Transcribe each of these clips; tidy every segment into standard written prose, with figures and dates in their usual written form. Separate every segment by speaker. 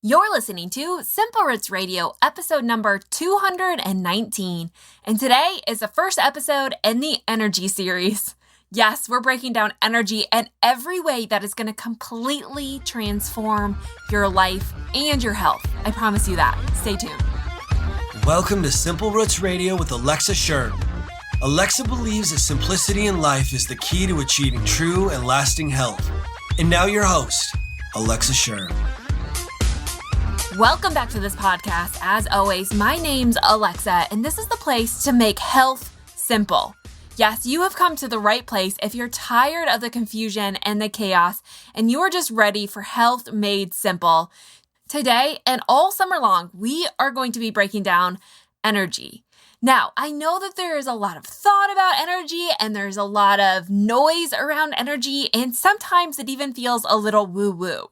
Speaker 1: You're listening to Simple Roots Radio, episode number 219. And today is the first episode in the energy series. Yes, we're breaking down energy and every way that is going to completely transform your life and your health. I promise you that. Stay tuned.
Speaker 2: Welcome to Simple Roots Radio with Alexa Sherm. Alexa believes that simplicity in life is the key to achieving true and lasting health. And now your host, Alexa Sherm.
Speaker 1: Welcome back to this podcast. As always, my name's Alexa, and this is the place to make health simple. Yes, you have come to the right place if you're tired of the confusion and the chaos, and you're just ready for health made simple. Today and all summer long, we are going to be breaking down energy. Now, I know that there is a lot of thought about energy and there's a lot of noise around energy, and sometimes it even feels a little woo-woo.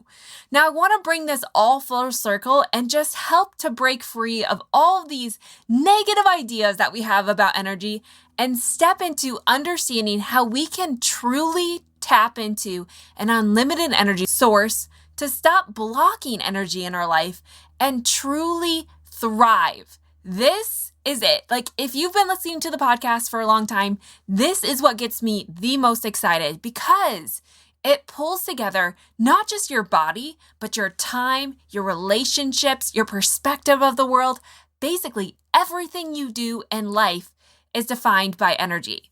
Speaker 1: Now, I want to bring this all full circle and just help to break free of all of these negative ideas that we have about energy and step into understanding how we can truly tap into an unlimited energy source to stop blocking energy in our life and truly thrive. This is it. Like, if you've been listening to the podcast for a long time, this is what gets me the most excited because it pulls together not just your body, but your time, your relationships, your perspective of the world. Basically, everything you do in life is defined by energy.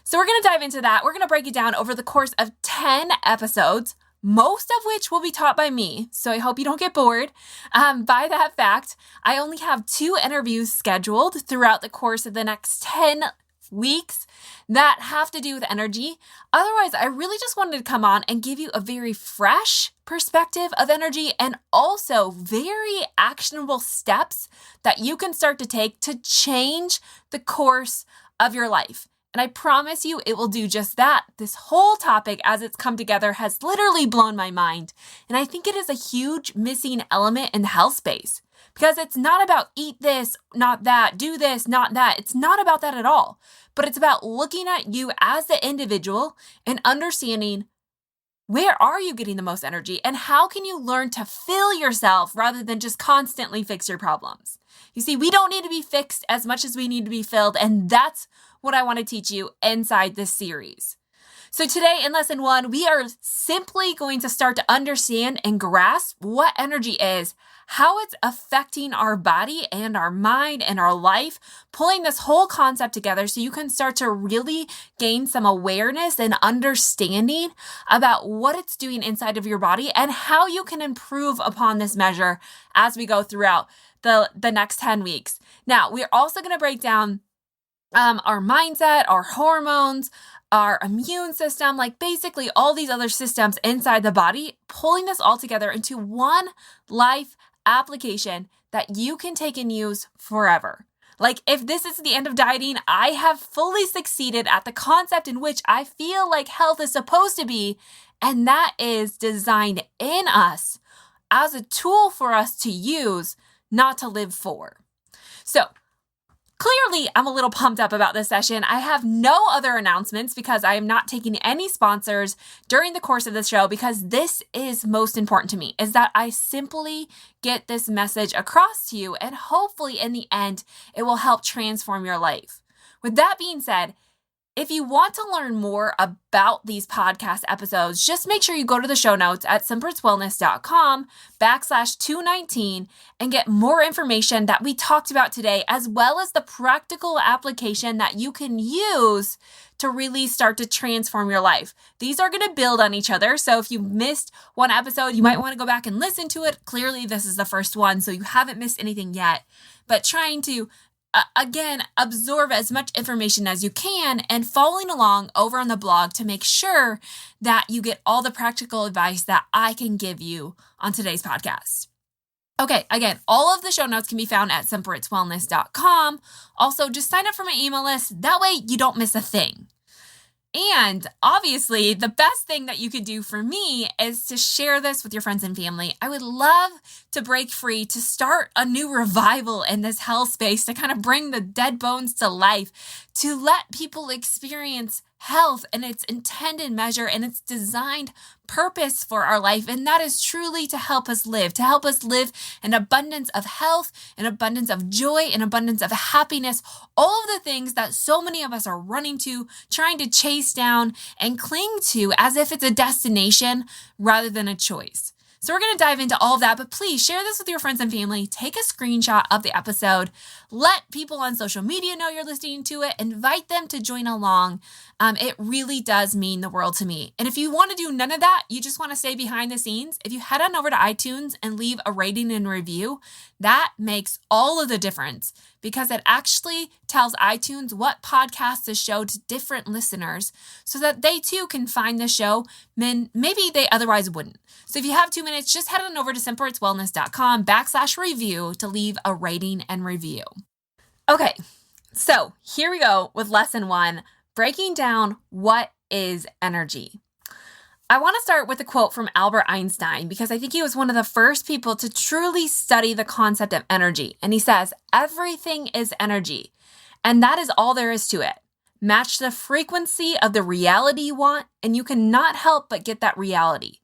Speaker 1: So we're going to dive into that. We're going to break it down over the course of 10 episodes, most of which will be taught by me. So I hope you don't get bored by that fact. I only have 2 interviews scheduled throughout the course of the next 10 weeks that have to do with energy. Otherwise, I really just wanted to come on and give you a very fresh perspective of energy and also very actionable steps that you can start to take to change the course of your life. And I promise you it will do just that. This whole topic as it's come together has literally blown my mind. And I think it is a huge missing element in the health space because it's not about eat this, not that, do this, not that. It's not about that at all. But it's about looking at you as the individual and understanding where are you getting the most energy and how can you learn to fill yourself rather than just constantly fix your problems. You see, we don't need to be fixed as much as we need to be filled, and that's what I want to teach you inside this series. So today in lesson 1, we are simply going to start to understand and grasp what energy is, how it's affecting our body and our mind and our life, pulling this whole concept together so you can start to really gain some awareness and understanding about what it's doing inside of your body and how you can improve upon this measure as we go throughout the next 10 weeks. Now, we're also going to break down our mindset, our hormones, our immune system, like basically all these other systems inside the body, pulling this all together into one life application that you can take and use forever. Like if this is the end of dieting, I have fully succeeded at the concept in which I feel like health is supposed to be, and that is designed in us as a tool for us to use, not to live for. So clearly, I'm a little pumped up about this session. I have no other announcements because I am not taking any sponsors during the course of this show because this is most important to me, is that I simply get this message across to you and hopefully in the end, it will help transform your life. With that being said, if you want to learn more about these podcast episodes, just make sure you go to the show notes at simperootswellness.com/219 and get more information that we talked about today, as well as the practical application that you can use to really start to transform your life. These are going to build on each other. So if you missed one episode, you might want to go back and listen to it. Clearly, this is the first one, so you haven't missed anything yet. But trying to again, absorb as much information as you can and following along over on the blog to make sure that you get all the practical advice that I can give you on today's podcast. Okay, again, all of the show notes can be found at simperootswellness.com. Also, just sign up for my email list. That way you don't miss a thing. And obviously, the best thing that you could do for me is to share this with your friends and family. I would love to break free, to start a new revival in this health space, to kind of bring the dead bones to life, to let people experience health and its intended measure and its designed purpose for our life. And that is truly to help us live an abundance of health, an abundance of joy, an abundance of happiness, all of the things that so many of us are running to, trying to chase down and cling to as if it's a destination rather than a choice. So we're going to dive into all of that, but please share this with your friends and family. Take a screenshot of the episode. Let people on social media know you're listening to it. Invite them to join along. It really does mean the world to me. And if you want to do none of that, you just want to stay behind the scenes, if you head on over to iTunes and leave a rating and review, that makes all of the difference because it actually tells iTunes what podcasts to show to different listeners so that they too can find the show when maybe they otherwise wouldn't. So if you have 2 minutes, just head on over to simplerootswellness.com/review to leave a rating and review. Okay, so here we go with lesson 1, breaking down what is energy. I want to start with a quote from Albert Einstein because I think he was one of the first people to truly study the concept of energy. And he says, everything is energy, and that is all there is to it. Match the frequency of the reality you want, and you cannot help but get that reality.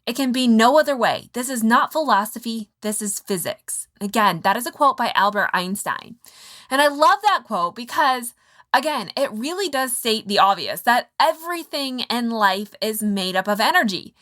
Speaker 1: It can be no other way. This is not philosophy. This is physics. Again, that is a quote by Albert Einstein. And I love that quote because, again, it really does state the obvious that everything in life is made up of energy.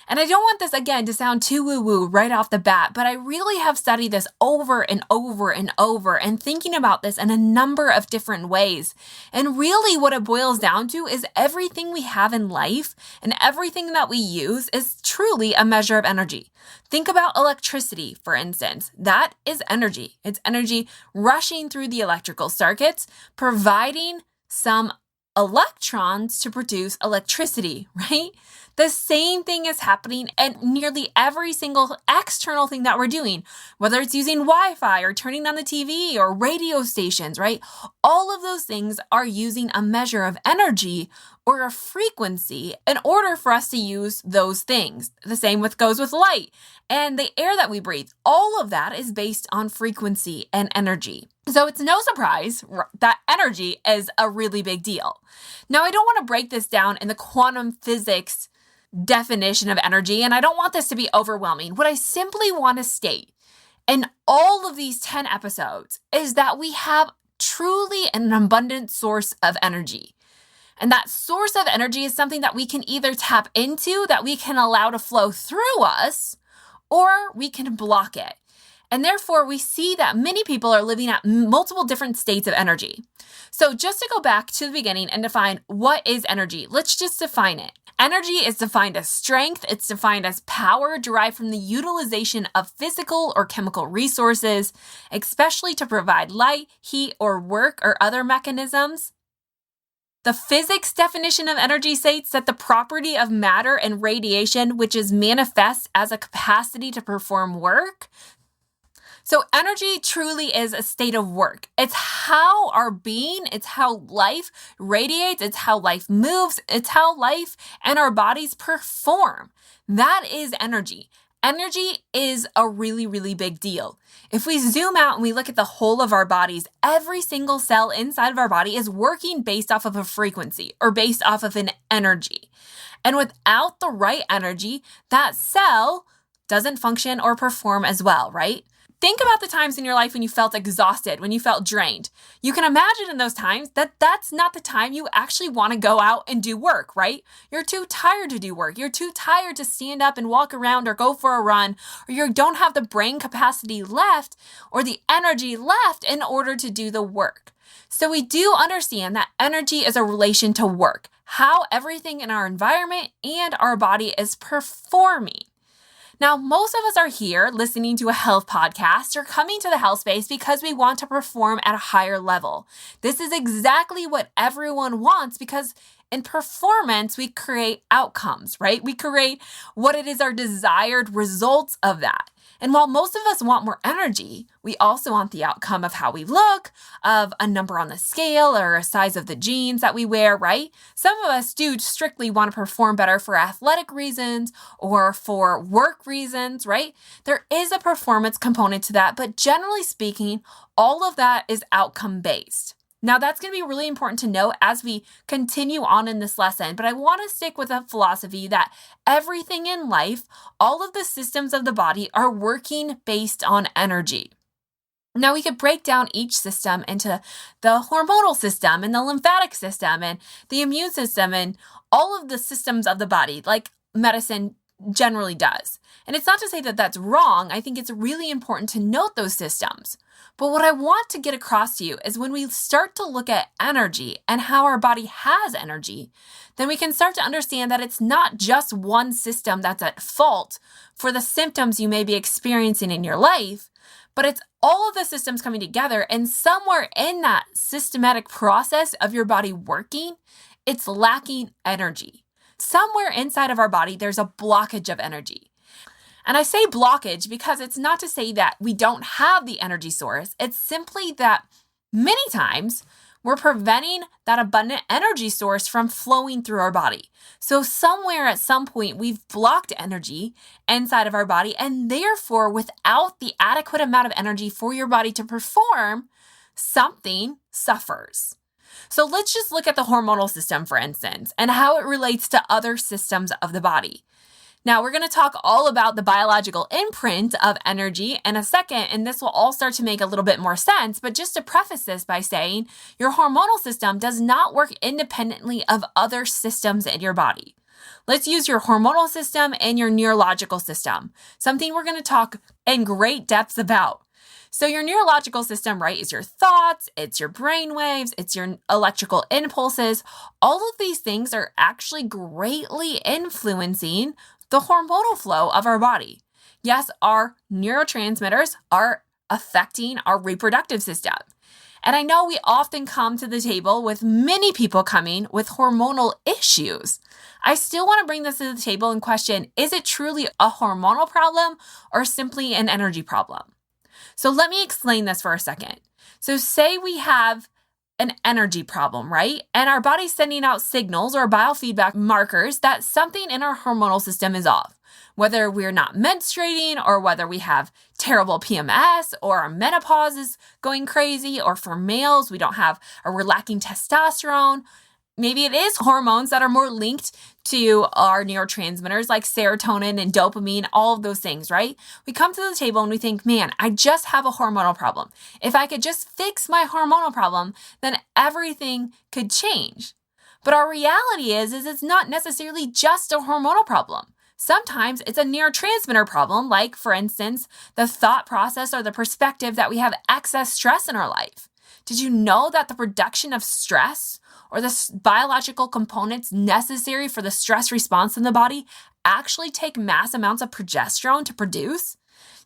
Speaker 1: And I don't want this, again, to sound too woo-woo right off the bat, but I really have studied this over and over and over and thinking about this in a number of different ways. And really what it boils down to is everything we have in life and everything that we use is truly a measure of energy. Think about electricity, for instance. That is energy. It's energy rushing through the electrical circuits, providing some electrons to produce electricity, right? The same thing is happening in nearly every single external thing that we're doing, whether it's using Wi-Fi or turning on the TV or radio stations, right? All of those things are using a measure of energy or a frequency in order for us to use those things. The same goes with light and the air that we breathe. All of that is based on frequency and energy. So it's no surprise that energy is a really big deal. Now, I don't want to break this down in the quantum physics definition of energy, and I don't want this to be overwhelming. What I simply want to state in all of these 10 episodes is that we have truly an abundant source of energy. And that source of energy is something that we can either tap into, that we can allow to flow through us, or we can block it. And therefore, we see that many people are living at multiple different states of energy. So just to go back to the beginning and define what is energy, let's just define it. Energy is defined as strength. It's defined as power derived from the utilization of physical or chemical resources, especially to provide light, heat, or work or other mechanisms. The physics definition of energy states that the property of matter and radiation, which is manifest as a capacity to perform work. So energy truly is a state of work. It's how our being, it's how life radiates, it's how life moves, it's how life and our bodies perform. That is energy. Energy is a really, really big deal. If we zoom out and we look at the whole of our bodies, every single cell inside of our body is working based off of a frequency or based off of an energy. And without the right energy, that cell doesn't function or perform as well, right? Think about the times in your life when you felt exhausted, when you felt drained. You can imagine in those times that that's not the time you actually want to go out and do work, right? You're too tired to do work. You're too tired to stand up and walk around or go for a run, or you don't have the brain capacity left or the energy left in order to do the work. So we do understand that energy is a relation to work, how everything in our environment and our body is performing. Now, most of us are here listening to a health podcast or coming to the health space because we want to perform at a higher level. This is exactly what everyone wants because in performance, we create outcomes, right? We create what it is our desired results of that. And while most of us want more energy, we also want the outcome of how we look, of a number on the scale or a size of the jeans that we wear, right? Some of us do strictly want to perform better for athletic reasons or for work reasons, right? There is a performance component to that, but generally speaking, all of that is outcome based. Now, that's going to be really important to note as we continue on in this lesson, but I want to stick with a philosophy that everything in life, all of the systems of the body are working based on energy. Now, we could break down each system into the hormonal system and the lymphatic system and the immune system and all of the systems of the body, like medicine generally does. And it's not to say that that's wrong. I think it's really important to note those systems. But what I want to get across to you is when we start to look at energy and how our body has energy, then we can start to understand that it's not just one system that's at fault for the symptoms you may be experiencing in your life, but it's all of the systems coming together, and somewhere in that systematic process of your body working, it's lacking energy. Somewhere inside of our body, there's a blockage of energy. And I say blockage because it's not to say that we don't have the energy source. It's simply that many times we're preventing that abundant energy source from flowing through our body. So somewhere at some point, we've blocked energy inside of our body, and therefore, without the adequate amount of energy for your body to perform, something suffers. So let's just look at the hormonal system, for instance, and how it relates to other systems of the body. Now, we're going to talk all about the biological imprint of energy in a second, and this will all start to make a little bit more sense. But just to preface this by saying, your hormonal system does not work independently of other systems in your body. Let's use your hormonal system and your neurological system, something we're going to talk in great depth about. So your neurological system, right, is your thoughts, it's your brain waves, it's your electrical impulses. All of these things are actually greatly influencing the hormonal flow of our body. Yes, our neurotransmitters are affecting our reproductive system. And I know we often come to the table with many people coming with hormonal issues. I still want to bring this to the table and question, is it truly a hormonal problem or simply an energy problem? So let me explain this for a second. So say we have an energy problem, right? And our body's sending out signals or biofeedback markers that something in our hormonal system is off. Whether we're not menstruating or whether we have terrible PMS or our menopause is going crazy, or for males, we're lacking testosterone. Maybe it is hormones that are more linked to our neurotransmitters like serotonin and dopamine, all of those things, right? We come to the table and we think, man, I just have a hormonal problem. If I could just fix my hormonal problem, then everything could change. But our reality is it's not necessarily just a hormonal problem. Sometimes it's a neurotransmitter problem, like, for instance, the thought process or the perspective that we have excess stress in our life. Did you know that the production of stress or the biological components necessary for the stress response in the body actually take mass amounts of progesterone to produce?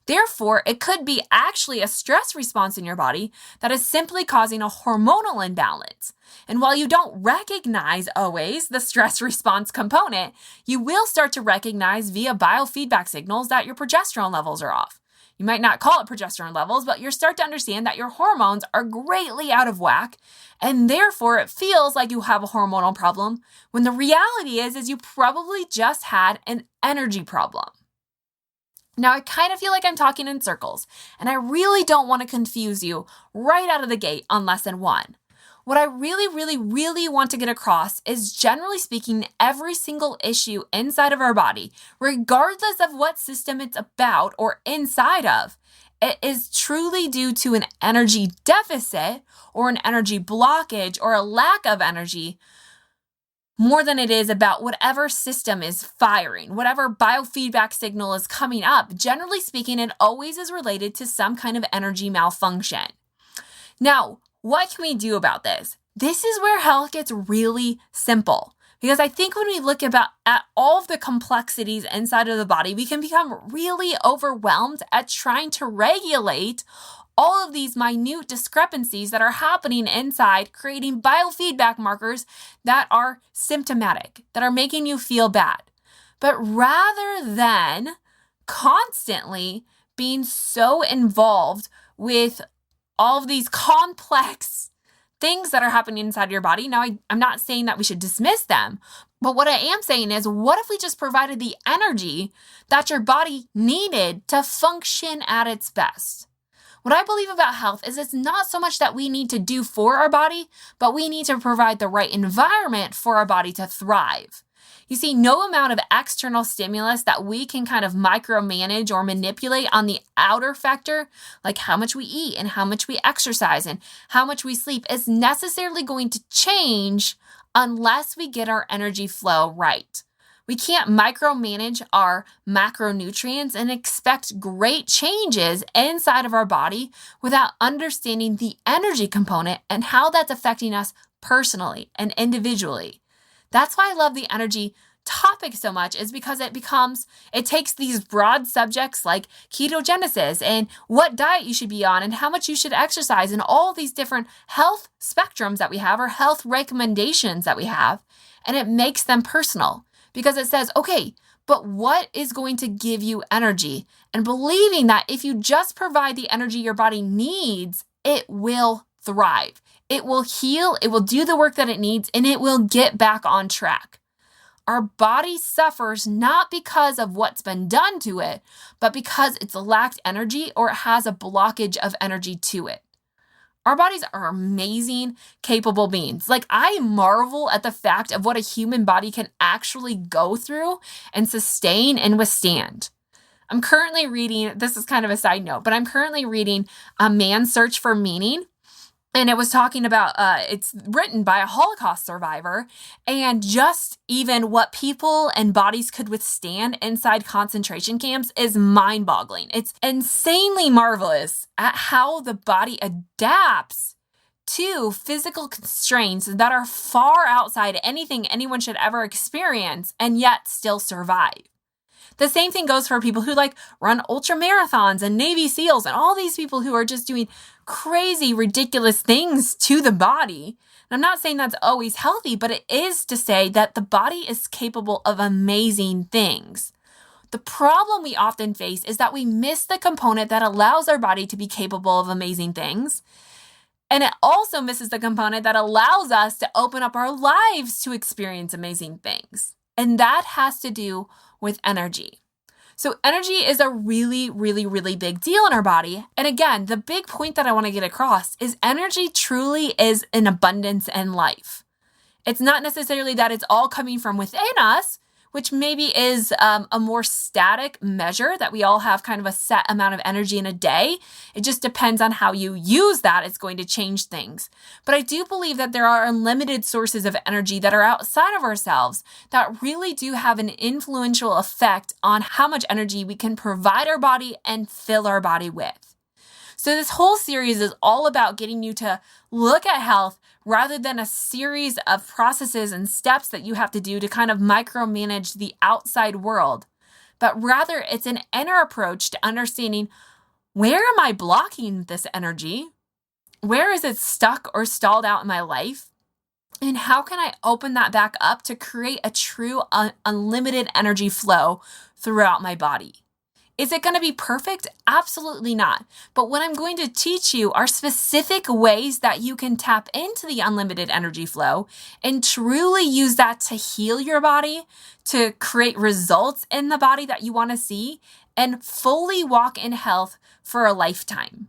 Speaker 1: Therefore, it could be actually a stress response in your body that is simply causing a hormonal imbalance. And while you don't recognize always the stress response component, you will start to recognize via biofeedback signals that your progesterone levels are off. You might not call it progesterone levels, but you start to understand that your hormones are greatly out of whack, and therefore it feels like you have a hormonal problem, when the reality is you probably just had an energy problem. Now, I kind of feel like I'm talking in circles, and I really don't want to confuse you right out of the gate on lesson 1. What I really want to get across is, generally speaking, every single issue inside of our body, regardless of what system it's about or inside of, it is truly due to an energy deficit or an energy blockage or a lack of energy, more than it is about whatever system is firing, whatever biofeedback signal is coming up. Generally speaking, it always is related to some kind of energy malfunction. Now, what can we do about this? This is where health gets really simple, because I think when we look at all of the complexities inside of the body, we can become really overwhelmed at trying to regulate all of these minute discrepancies that are happening inside, creating biofeedback markers that are symptomatic, that are making you feel bad. But rather than constantly being so involved with all of these complex things that are happening inside your body. Now, I'm not saying that we should dismiss them, but what I am saying is, what if we just provided the energy that your body needed to function at its best? What I believe about health is it's not so much that we need to do for our body, but we need to provide the right environment for our body to thrive. You see, no amount of external stimulus that we can kind of micromanage or manipulate on the outer factor, like how much we eat and how much we exercise and how much we sleep, is necessarily going to change unless we get our energy flow right. We can't micromanage our macronutrients and expect great changes inside of our body without understanding the energy component and how that's affecting us personally and individually. That's why I love the energy topic so much, is because it takes these broad subjects like ketogenesis and what diet you should be on and how much you should exercise and all these different health spectrums that we have or health recommendations that we have, and it makes them personal. Because it says, okay, but what is going to give you energy? And believing that if you just provide the energy your body needs, it will thrive. It will heal, it will do the work that it needs, and it will get back on track. Our body suffers not because of what's been done to it, but because it's lacked energy or it has a blockage of energy to it. Our bodies are amazing, capable beings. Like, I marvel at the fact of what a human body can actually go through and sustain and withstand. I'm currently reading, this is kind of a side note, but I'm currently reading A Man's Search for Meaning. And it was talking about, it's written by a Holocaust survivor, and just even what people and bodies could withstand inside concentration camps is mind-boggling. It's insanely marvelous at how the body adapts to physical constraints that are far outside anything anyone should ever experience and yet still survive. The same thing goes for people who run ultra marathons and Navy SEALs and all these people who are just doing crazy, ridiculous things to the body. And I'm not saying that's always healthy, but it is to say that the body is capable of amazing things. The problem we often face is that we miss the component that allows our body to be capable of amazing things. And it also misses the component that allows us to open up our lives to experience amazing things. And that has to do with energy. So energy is a really, really, really big deal in our body. And again, the big point that I want to get across is energy truly is an abundance in life. It's not necessarily that it's all coming from within us, which maybe is a more static measure that we all have kind of a set amount of energy in a day. It just depends on how you use that. It's going to change things. But I do believe that there are unlimited sources of energy that are outside of ourselves that really do have an influential effect on how much energy we can provide our body and fill our body with. So this whole series is all about getting you to look at health rather than a series of processes and steps that you have to do to kind of micromanage the outside world, but rather it's an inner approach to understanding, where am I blocking this energy? Where is it stuck or stalled out in my life? And how can I open that back up to create a true unlimited energy flow throughout my body? Is it going to be perfect? Absolutely not. But what I'm going to teach you are specific ways that you can tap into the unlimited energy flow and truly use that to heal your body, to create results in the body that you want to see, and fully walk in health for a lifetime.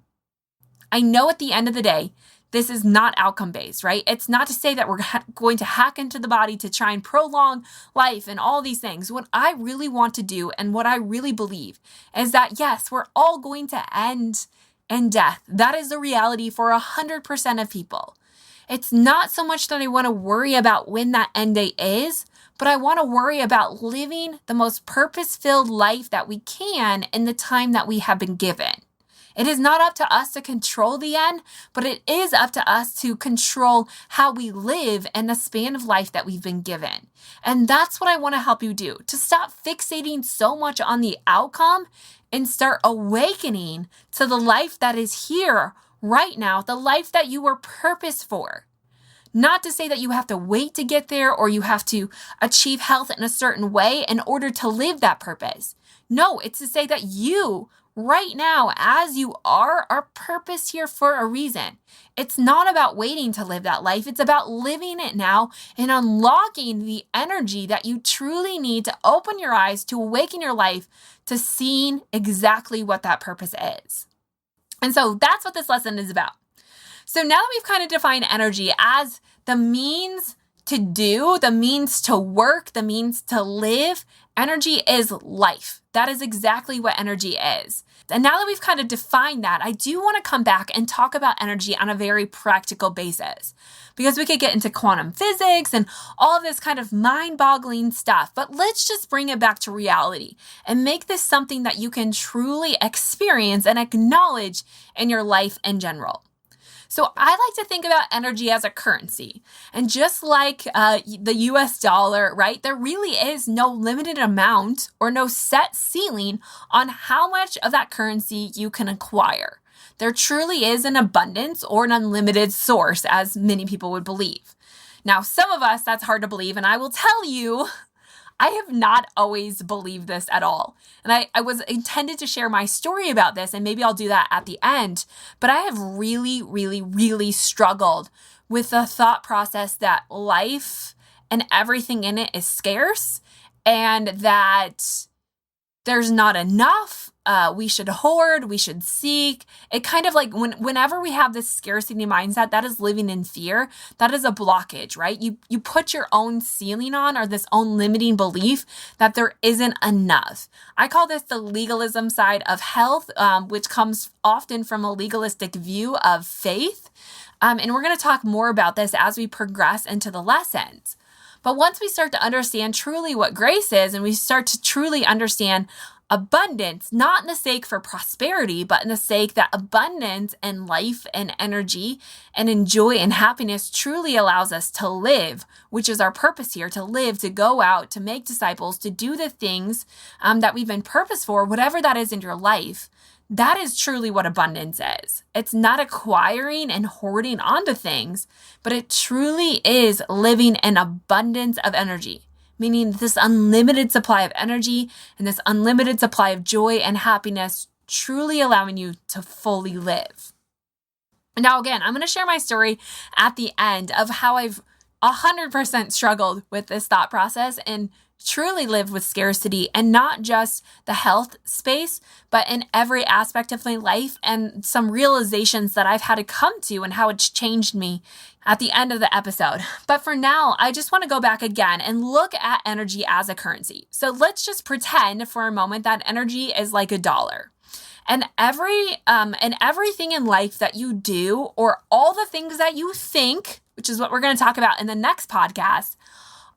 Speaker 1: I know at the end of the day, this is not outcome-based, right? It's not to say that we're going to hack into the body to try and prolong life and all these things. What I really want to do and what I really believe is that, yes, we're all going to end in death. That is the reality for 100% of people. It's not so much that I want to worry about when that end date is, but I want to worry about living the most purpose-filled life that we can in the time that we have been given. It is not up to us to control the end, but it is up to us to control how we live and the span of life that we've been given. And that's what I want to help you do, to stop fixating so much on the outcome and start awakening to the life that is here right now, the life that you were purposed for. Not to say that you have to wait to get there or you have to achieve health in a certain way in order to live that purpose. No, it's to say that you right now, as you are purposed here for a reason. It's not about waiting to live that life. It's about living it now and unlocking the energy that you truly need to open your eyes, to awaken your life, to seeing exactly what that purpose is. And so that's what this lesson is about. So now that we've kind of defined energy as the means to do, the means to work, the means to live, energy is life. That is exactly what energy is. And now that we've kind of defined that, I do want to come back and talk about energy on a very practical basis, because we could get into quantum physics and all of this kind of mind-boggling stuff. But let's just bring it back to reality and make this something that you can truly experience and acknowledge in your life in general. So I like to think about energy as a currency. And just like the US dollar, right, there really is no limited amount or no set ceiling on how much of that currency you can acquire. There truly is an abundance or an unlimited source, as many people would believe. Now, some of us, that's hard to believe, and I will tell you, I have not always believed this at all. And I was intended to share my story about this, and maybe I'll do that at the end. But I have really, really, really struggled with the thought process that life and everything in it is scarce and that there's not enough. We should hoard, we should seek. It kind of like whenever we have this scarcity mindset, that is living in fear. That is a blockage, right? You put your own ceiling on, or this own limiting belief that there isn't enough. I call this the legalism side of health, which comes often from a legalistic view of faith. And we're going to talk more about this as we progress into the lessons. But once we start to understand truly what grace is, and we start to truly understand abundance, not in the sake for prosperity, but in the sake that abundance and life and energy and in joy and happiness truly allows us to live, which is our purpose here, to live, to go out, to make disciples, to do the things that we've been purposed for, whatever that is in your life. That is truly what abundance is. It's not acquiring and hoarding onto things, but it truly is living in abundance of energy. Meaning this unlimited supply of energy and this unlimited supply of joy and happiness truly allowing you to fully live. Now, again, I'm going to share my story at the end of how I've 100% struggled with this thought process and truly lived with scarcity, and not just the health space, but in every aspect of my life, and some realizations that I've had to come to and how it's changed me at the end of the episode. But for now, I just want to go back again and look at energy as a currency. So let's just pretend for a moment that energy is like $1. And everything in life that you do, or all the things that you think, which is what we're going to talk about in the next podcast,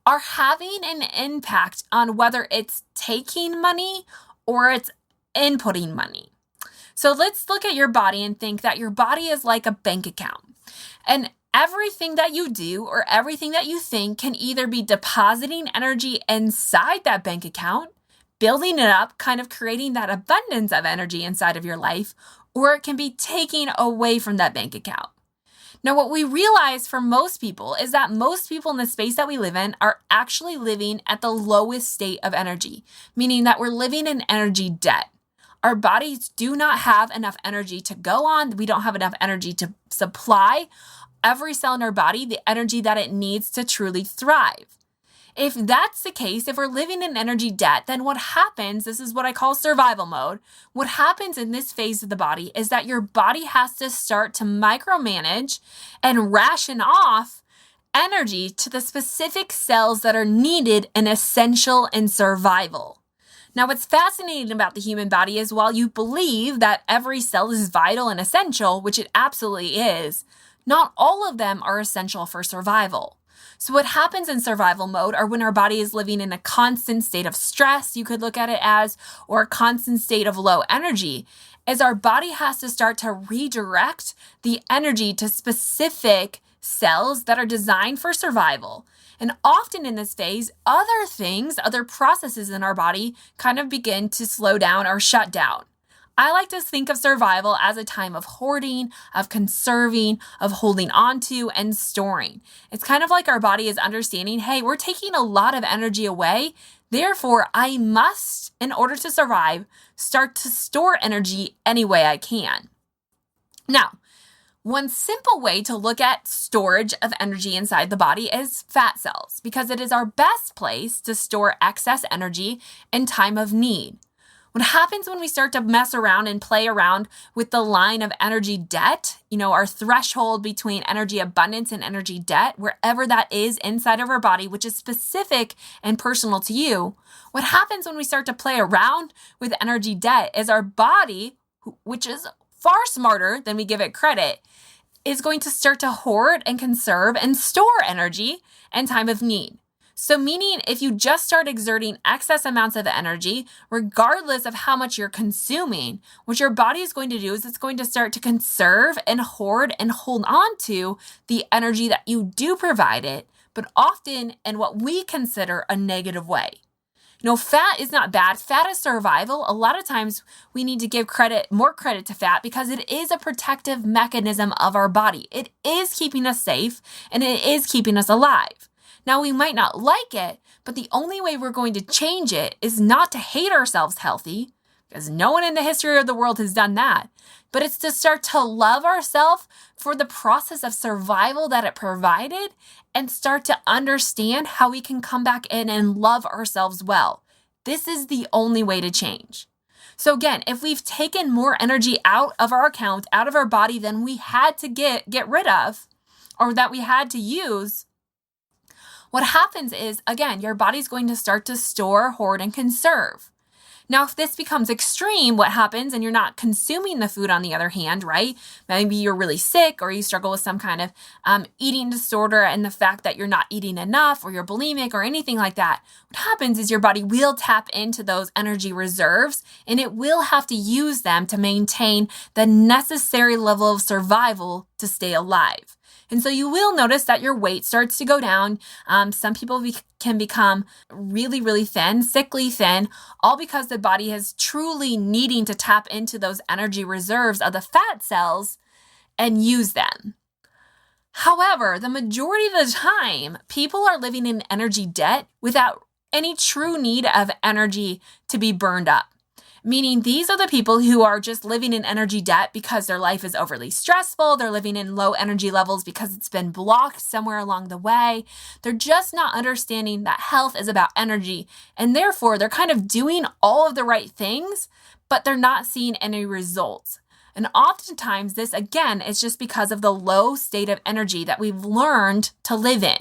Speaker 1: are having an impact on whether it's taking money or it's inputting money. So let's look at your body and think that your body is like a bank account. And everything that you do or everything that you think can either be depositing energy inside that bank account, building it up, kind of creating that abundance of energy inside of your life, or it can be taking away from that bank account. Now, what we realize for most people is that most people in the space that we live in are actually living at the lowest state of energy, meaning that we're living in energy debt. Our bodies do not have enough energy to go on. We don't have enough energy to supply every cell in our body the energy that it needs to truly thrive. If that's the case, if we're living in energy debt, then what happens, this is what I call survival mode, what happens in this phase of the body is that your body has to start to micromanage and ration off energy to the specific cells that are needed and essential in survival. Now, what's fascinating about the human body is while you believe that every cell is vital and essential, which it absolutely is, not all of them are essential for survival. So what happens in survival mode, or when our body is living in a constant state of stress, you could look at it as, or a constant state of low energy, is our body has to start to redirect the energy to specific cells that are designed for survival. And often in this phase, other processes in our body kind of begin to slow down or shut down. I like to think of survival as a time of hoarding, of conserving, of holding on to, and storing. It's kind of like our body is understanding, hey, we're taking a lot of energy away. Therefore, I must, in order to survive, start to store energy any way I can. Now, one simple way to look at storage of energy inside the body is fat cells, because it is our best place to store excess energy in time of need. What happens when we start to mess around and play around with the line of energy debt, our threshold between energy abundance and energy debt, wherever that is inside of our body, which is specific and personal to you, what happens when we start to play around with energy debt is our body, which is far smarter than we give it credit, is going to start to hoard and conserve and store energy in time of need. So meaning if you just start exerting excess amounts of energy, regardless of how much you're consuming, what your body is going to do is it's going to start to conserve and hoard and hold on to the energy that you do provide it, but often in what we consider a negative way. Fat is not bad. Fat is survival. A lot of times we need to give more credit to fat because it is a protective mechanism of our body. It is keeping us safe and it is keeping us alive. Now, we might not like it, but the only way we're going to change it is not to hate ourselves healthy, because no one in the history of the world has done that, but it's to start to love ourselves for the process of survival that it provided and start to understand how we can come back in and love ourselves well. This is the only way to change. So again, if we've taken more energy out of our account, out of our body than we had to get rid of, or that we had to use, what happens is, again, your body's going to start to store, hoard, and conserve. Now, if this becomes extreme, what happens, and you're not consuming the food on the other hand, right? Maybe you're really sick or you struggle with some kind of eating disorder and the fact that you're not eating enough or you're bulimic or anything like that. What happens is your body will tap into those energy reserves and it will have to use them to maintain the necessary level of survival to stay alive. And so you will notice that your weight starts to go down. Some people can become really, really thin, sickly thin, all because the body is truly needing to tap into those energy reserves of the fat cells and use them. However, the majority of the time, people are living in energy debt without any true need of energy to be burned up. Meaning these are the people who are just living in energy debt because their life is overly stressful. They're living in low energy levels because it's been blocked somewhere along the way. They're just not understanding that health is about energy. And therefore, they're kind of doing all of the right things, but they're not seeing any results. And oftentimes this, again, is just because of the low state of energy that we've learned to live in.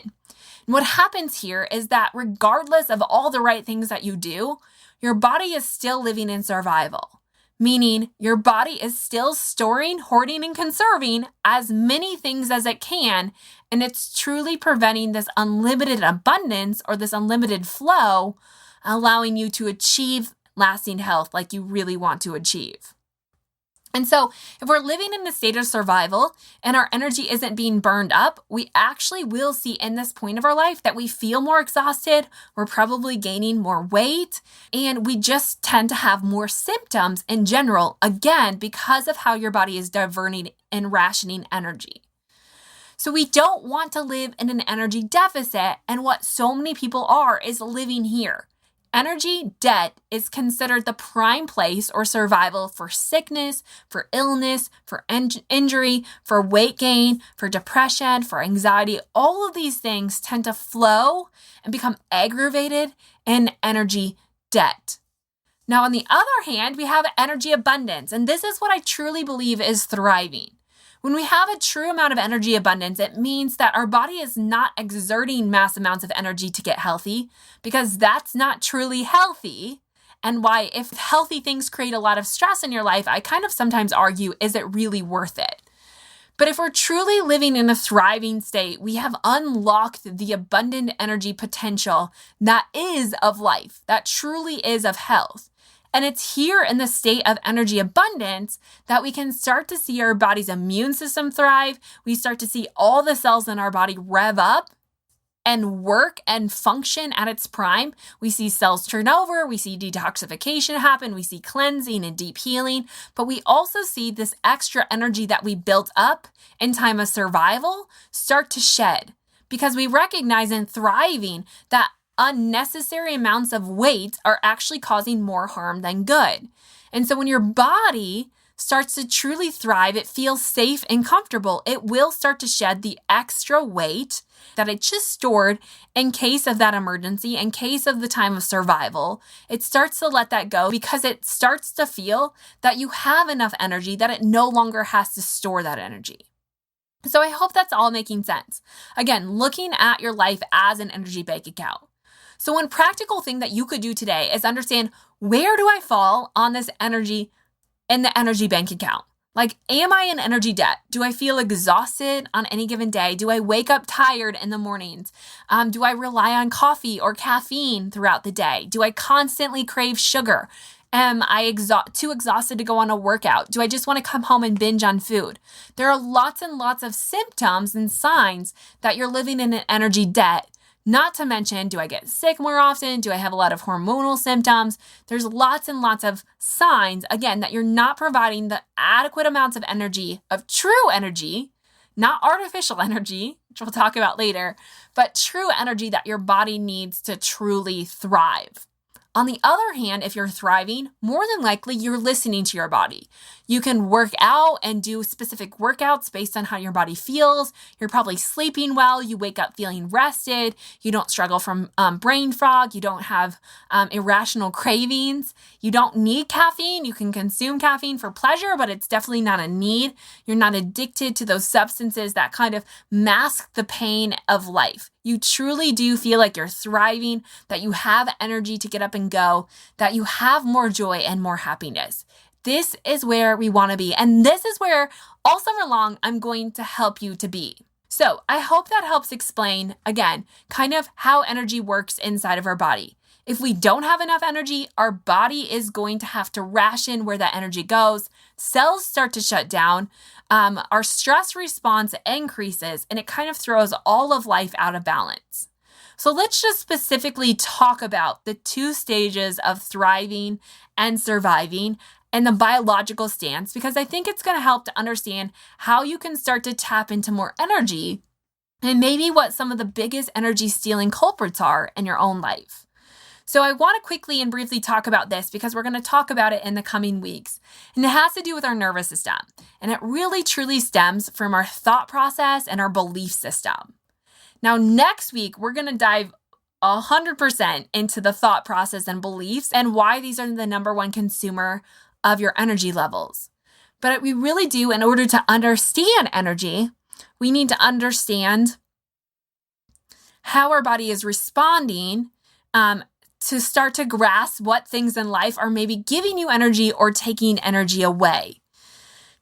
Speaker 1: And what happens here is that regardless of all the right things that you do, your body is still living in survival, meaning your body is still storing, hoarding, and conserving as many things as it can, and it's truly preventing this unlimited abundance or this unlimited flow, allowing you to achieve lasting health like you really want to achieve. And so if we're living in a state of survival and our energy isn't being burned up, we actually will see in this point of our life that we feel more exhausted, we're probably gaining more weight, and we just tend to have more symptoms in general, again, because of how your body is diverting and rationing energy. So we don't want to live in an energy deficit, and what so many people are is living here. Energy debt is considered the prime place or survival for sickness, for illness, for injury, for weight gain, for depression, for anxiety. All of these things tend to flow and become aggravated in energy debt. Now, on the other hand, we have energy abundance, and this is what I truly believe is thriving. When we have a true amount of energy abundance, it means that our body is not exerting mass amounts of energy to get healthy, because that's not truly healthy. And why, if healthy things create a lot of stress in your life, I kind of sometimes argue, is it really worth it? But if we're truly living in a thriving state, we have unlocked the abundant energy potential that is of life, that truly is of health. And it's here in the state of energy abundance that we can start to see our body's immune system thrive. We start to see all the cells in our body rev up and work and function at its prime. We see cells turn over. We see detoxification happen. We see cleansing and deep healing. But we also see this extra energy that we built up in time of survival start to shed, because we recognize in thriving that unnecessary amounts of weight are actually causing more harm than good. And so when your body starts to truly thrive, it feels safe and comfortable, it will start to shed the extra weight that it just stored in case of that emergency, in case of the time of survival. It starts to let that go because it starts to feel that you have enough energy that it no longer has to store that energy. So I hope that's all making sense. Again, looking at your life as an energy bank account. So one practical thing that you could do today is understand, where do I fall on this energy in the energy bank account? Like, am I in energy debt? Do I feel exhausted on any given day? Do I wake up tired in the mornings? Do I rely on coffee or caffeine throughout the day? Do I constantly crave sugar? Am I too exhausted to go on a workout? Do I just want to come home and binge on food? There are lots and lots of symptoms and signs that you're living in an energy debt. Not to mention, do I get sick more often? Do I have a lot of hormonal symptoms? There's lots and lots of signs, again, that you're not providing the adequate amounts of energy, of true energy, not artificial energy, which we'll talk about later, but true energy that your body needs to truly thrive. On the other hand, if you're thriving, more than likely you're listening to your body. You can work out and do specific workouts based on how your body feels. You're probably sleeping well. You wake up feeling rested. You don't struggle from brain fog. You don't have irrational cravings. You don't need caffeine. You can consume caffeine for pleasure, but it's definitely not a need. You're not addicted to those substances that kind of mask the pain of life. You truly do feel like you're thriving, that you have energy to get up and go, that you have more joy and more happiness. This is where we want to be. And this is where all summer long, I'm going to help you to be. So I hope that helps explain, again, kind of how energy works inside of our body. If we don't have enough energy, our body is going to have to ration where that energy goes. Cells start to shut down. Our stress response increases, and it kind of throws all of life out of balance. So let's just specifically talk about the two stages of thriving and surviving and the biological stance, because I think it's going to help to understand how you can start to tap into more energy and maybe what some of the biggest energy stealing culprits are in your own life. So I want to quickly and briefly talk about this because we're going to talk about it in the coming weeks. And it has to do with our nervous system. And it really truly stems from our thought process and our belief system. Now, next week, we're going to dive 100% into the thought process and beliefs and why these are the number one consumer of your energy levels. But we really do, in order to understand energy, we need to understand how our body is responding to start to grasp what things in life are maybe giving you energy or taking energy away.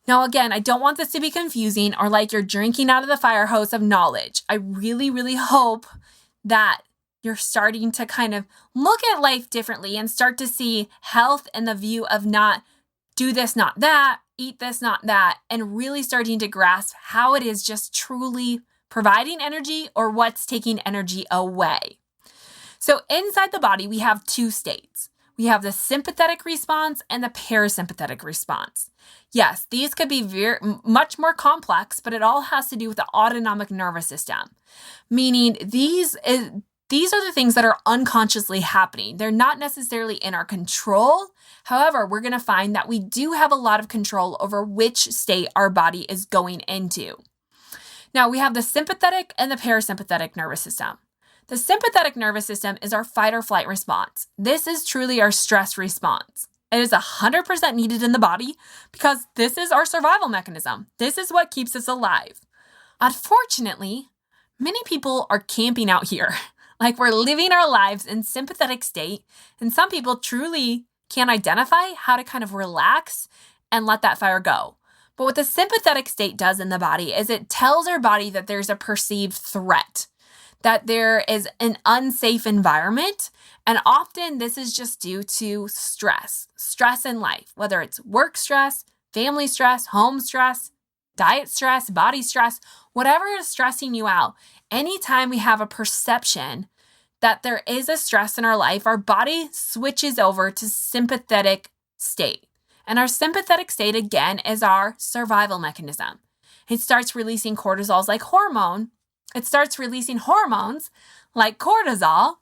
Speaker 1: Now, again, I don't want this to be confusing or like you're drinking out of the fire hose of knowledge. I really, really hope that you're starting to kind of look at life differently and start to see health in the view of not do this, not that, eat this, not that, and really starting to grasp how it is just truly providing energy or what's taking energy away. So inside the body, we have two states. We have the sympathetic response and the parasympathetic response. Yes, these could be much more complex, but it all has to do with the autonomic nervous system, meaning these are the things that are unconsciously happening. They're not necessarily in our control. However, we're going to find that we do have a lot of control over which state our body is going into. Now, we have the sympathetic and the parasympathetic nervous system. The sympathetic nervous system is our fight or flight response. This is truly our stress response. It is 100% needed in the body because this is our survival mechanism. This is what keeps us alive. Unfortunately, many people are camping out here. Like we're living our lives in sympathetic state, and some people truly can't identify how to kind of relax and let that fire go. But what the sympathetic state does in the body is it tells our body that there's a perceived threat, that there is an unsafe environment. And often this is just due to stress in life, whether it's work stress, family stress, home stress, diet stress, body stress, whatever is stressing you out. Anytime we have a perception that there is a stress in our life, our body switches over to sympathetic state. And our sympathetic state, again, is our survival mechanism. It starts releasing cortisol like hormone. It starts releasing hormones like cortisol,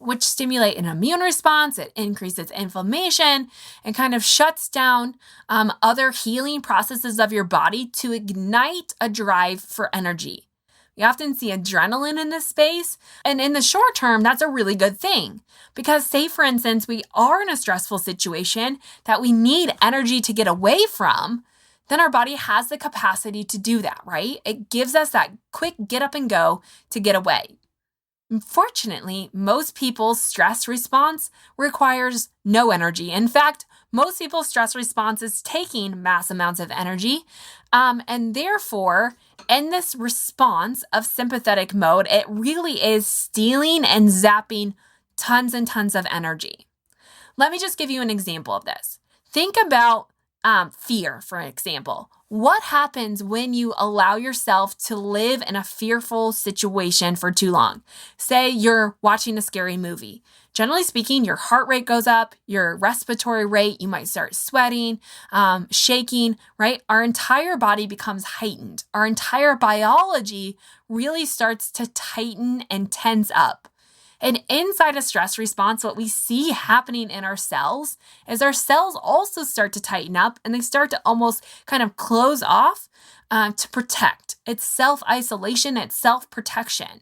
Speaker 1: which stimulate an immune response. It increases inflammation and kind of shuts down other healing processes of your body to ignite a drive for energy. We often see adrenaline in this space, and in the short term, that's a really good thing. Because say, for instance, we are in a stressful situation that we need energy to get away from, then our body has the capacity to do that, right? It gives us that quick get up and go to get away. Unfortunately, most people's stress response requires no energy. In fact, most people's stress response is taking mass amounts of energy. And therefore, in this response of sympathetic mode, it really is stealing and zapping tons and tons of energy. Let me just give you an example of this. Think about fear, for example. What happens when you allow yourself to live in a fearful situation for too long? Say you're watching a scary movie. Generally speaking, your heart rate goes up, your respiratory rate, you might start sweating, shaking, right? Our entire body becomes heightened. Our entire biology really starts to tighten and tense up. And inside a stress response, what we see happening in our cells is our cells also start to tighten up and they start to almost kind of close off to protect. It's self-isolation, it's self-protection.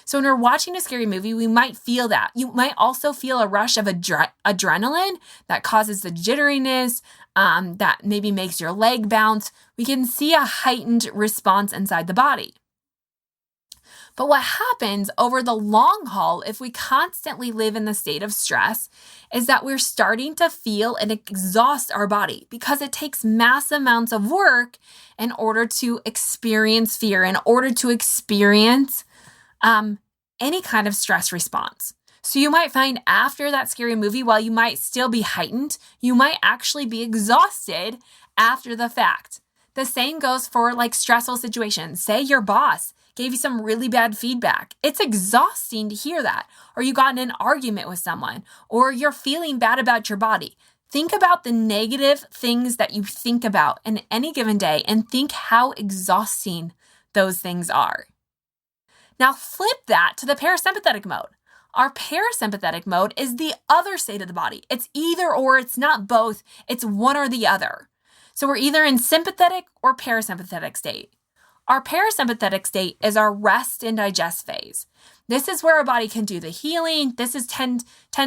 Speaker 1: So when we're watching a scary movie, we might feel that. You might also feel a rush of adrenaline that causes the jitteriness, that maybe makes your leg bounce. We can see a heightened response inside the body. But what happens over the long haul, if we constantly live in the state of stress, is that we're starting to feel and exhaust our body because it takes mass amounts of work in order to experience fear, in order to experience any kind of stress response. So you might find after that scary movie, while you might still be heightened, you might actually be exhausted after the fact. The same goes for like stressful situations. Say your boss gave you some really bad feedback. It's exhausting to hear that. Or you got in an argument with someone, or you're feeling bad about your body. Think about the negative things that you think about in any given day and think how exhausting those things are. Now flip that to the parasympathetic mode. Our parasympathetic mode is the other state of the body. It's either or, it's not both, it's one or the other. So we're either in sympathetic or parasympathetic state. Our parasympathetic state is our rest and digest phase. This is where our body can do the healing. This tends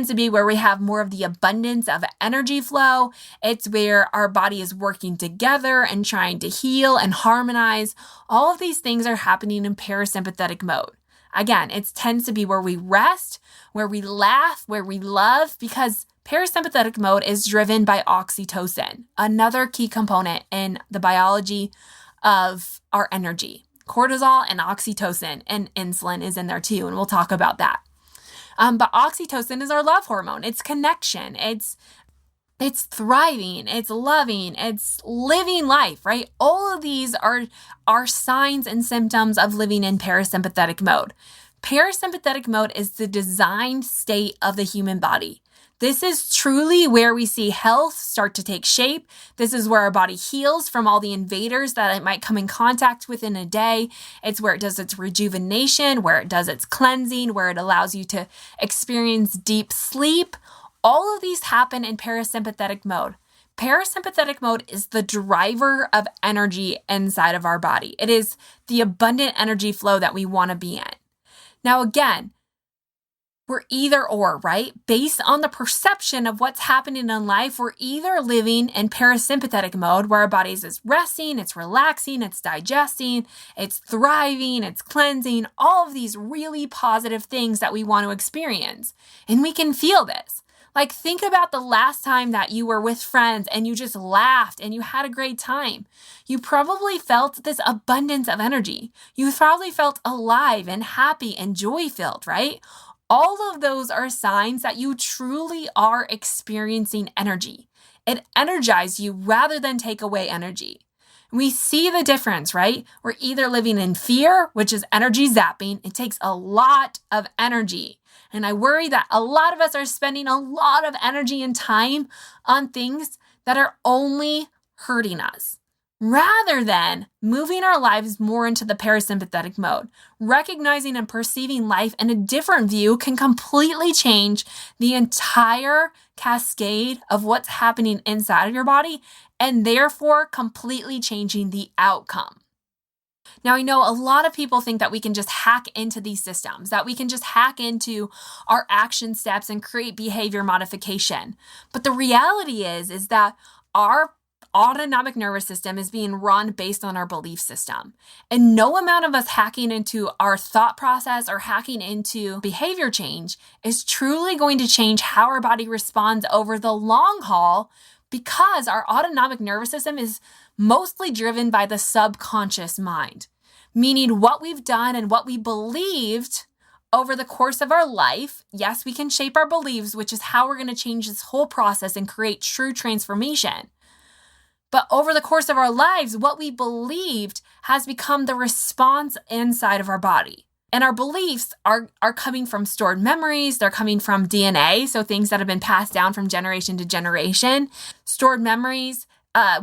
Speaker 1: to be where we have more of the abundance of energy flow. It's where our body is working together and trying to heal and harmonize. All of these things are happening in parasympathetic mode. Again, it tends to be where we rest, where we laugh, where we love, because parasympathetic mode is driven by oxytocin, another key component in the biology of our energy. Cortisol and oxytocin, and insulin is in there too, and we'll talk about that. But oxytocin is our love hormone. It's connection. It's thriving. It's loving. It's living life, right? All of these are signs and symptoms of living in parasympathetic mode. Parasympathetic mode is the designed state of the human body. This is truly where we see health start to take shape. This is where our body heals from all the invaders that it might come in contact with in a day. It's where it does its rejuvenation, where it does its cleansing, where it allows you to experience deep sleep. All of these happen in parasympathetic mode. Parasympathetic mode is the driver of energy inside of our body. It is the abundant energy flow that we want to be in. Now, again, we're either or, right? Based on the perception of what's happening in life, we're either living in parasympathetic mode where our bodies is resting, it's relaxing, it's digesting, it's thriving, it's cleansing, all of these really positive things that we want to experience. And we can feel this. Like, think about the last time that you were with friends and you just laughed and you had a great time. You probably felt this abundance of energy. You probably felt alive and happy and joy-filled, right? All of those are signs that you truly are experiencing energy. It energizes you rather than take away energy. We see the difference, right? We're either living in fear, which is energy zapping. It takes a lot of energy. And I worry that a lot of us are spending a lot of energy and time on things that are only hurting us. rather than moving our lives more into the parasympathetic mode. Recognizing and perceiving life in a different view can completely change the entire cascade of what's happening inside of your body and therefore completely changing the outcome. Now, I know a lot of people think that we can just hack into these systems, that we can just hack into our action steps and create behavior modification. But the reality is that our autonomic nervous system is being run based on our belief system. And no amount of us hacking into our thought process or hacking into behavior change is truly going to change how our body responds over the long haul, because our autonomic nervous system is mostly driven by the subconscious mind, meaning what we've done and what we believed over the course of our life. Yes, we can shape our beliefs, which is how we're going to change this whole process and create true transformation. But over the course of our lives, what we believed has become the response inside of our body. And our beliefs are coming from stored memories. They're coming from DNA, so things that have been passed down from generation to generation. Stored memories,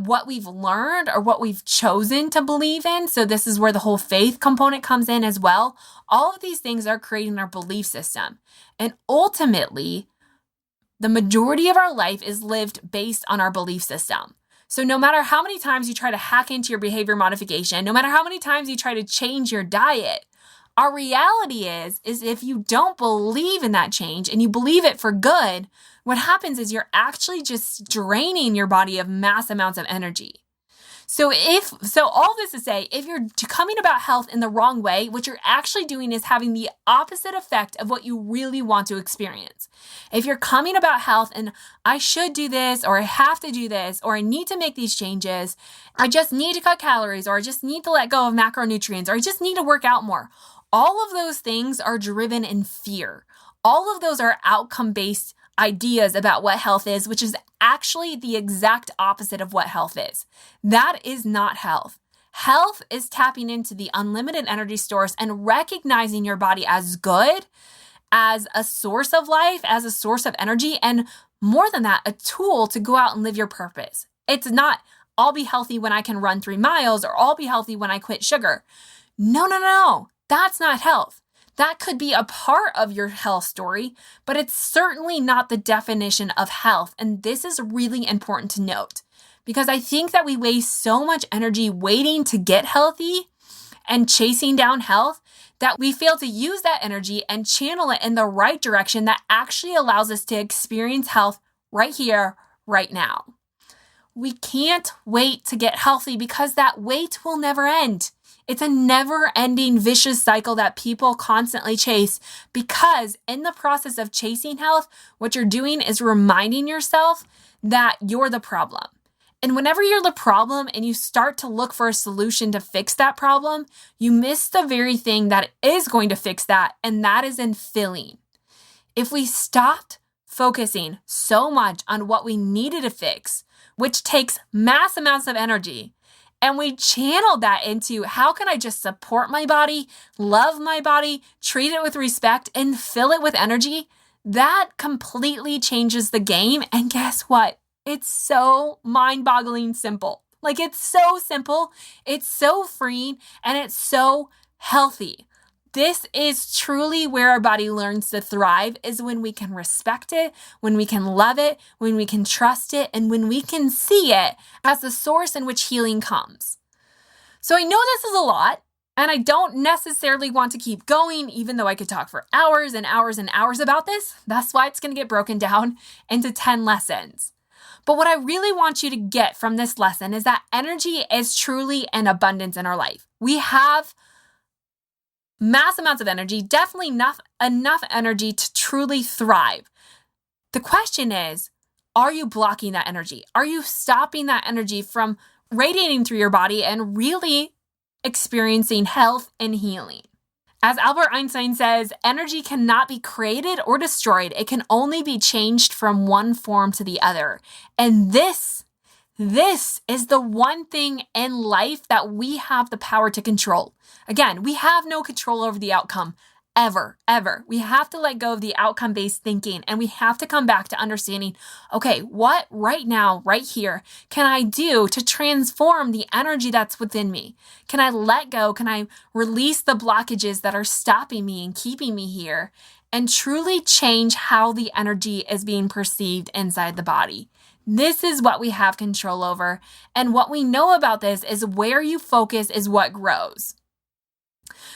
Speaker 1: what we've learned or what we've chosen to believe in. So this is where the whole faith component comes in as well. All of these things are creating our belief system. And ultimately, the majority of our life is lived based on our belief system. So no matter how many times you try to hack into your behavior modification, no matter how many times you try to change your diet, our reality is if you don't believe in that change and you believe it for good, what happens is you're actually just draining your body of mass amounts of energy. So all this to say, if you're coming about health in the wrong way, what you're actually doing is having the opposite effect of what you really want to experience. If you're coming about health and I should do this, or I have to do this, or I need to make these changes, I just need to cut calories, or I just need to let go of macronutrients, or I just need to work out more. All of those things are driven in fear. All of those are outcome-based ideas about what health is, which is actually the exact opposite of what health is. That is not health. Health is tapping into the unlimited energy source and recognizing your body as good, as a source of life, as a source of energy, and more than that, a tool to go out and live your purpose. It's not, I'll be healthy when I can run 3 miles, or I'll be healthy when I quit sugar. No. That's not health. That could be a part of your health story, but it's certainly not the definition of health. And this is really important to note, because I think that we waste so much energy waiting to get healthy and chasing down health that we fail to use that energy and channel it in the right direction that actually allows us to experience health right here, right now. We can't wait to get healthy because that wait will never end. It's a never-ending vicious cycle that people constantly chase, because in the process of chasing health, what you're doing is reminding yourself that you're the problem. And whenever you're the problem and you start to look for a solution to fix that problem, you miss the very thing that is going to fix that, and that is in filling. If we stopped focusing so much on what we needed to fix, which takes mass amounts of energy, and we channeled that into how can I just support my body, love my body, treat it with respect, and fill it with energy, that completely changes the game. And guess what? It's so mind-boggling simple. Like, it's so simple, it's so freeing, and it's so healthy. This is truly where our body learns to thrive, is when we can respect it, when we can love it, when we can trust it, and when we can see it as the source in which healing comes. So I know this is a lot, and I don't necessarily want to keep going, even though I could talk for hours and hours and hours about this. That's why it's going to get broken down into 10 lessons. But what I really want you to get from this lesson is that energy is truly an abundance in our life. We have mass amounts of energy, definitely enough energy to truly thrive. The question is, are you blocking that energy? Are you stopping that energy from radiating through your body and really experiencing health and healing? As Albert Einstein says, energy cannot be created or destroyed. It can only be changed from one form to the other. And this is the one thing in life that we have the power to control. Again, we have no control over the outcome ever. We have to let go of the outcome-based thinking, and we have to come back to understanding, okay, what right now, right here, can I do to transform the energy that's within me? Can I let go? Can I release the blockages that are stopping me and keeping me here and truly change how the energy is being perceived inside the body? This is what we have control over. And what we know about this is where you focus is what grows.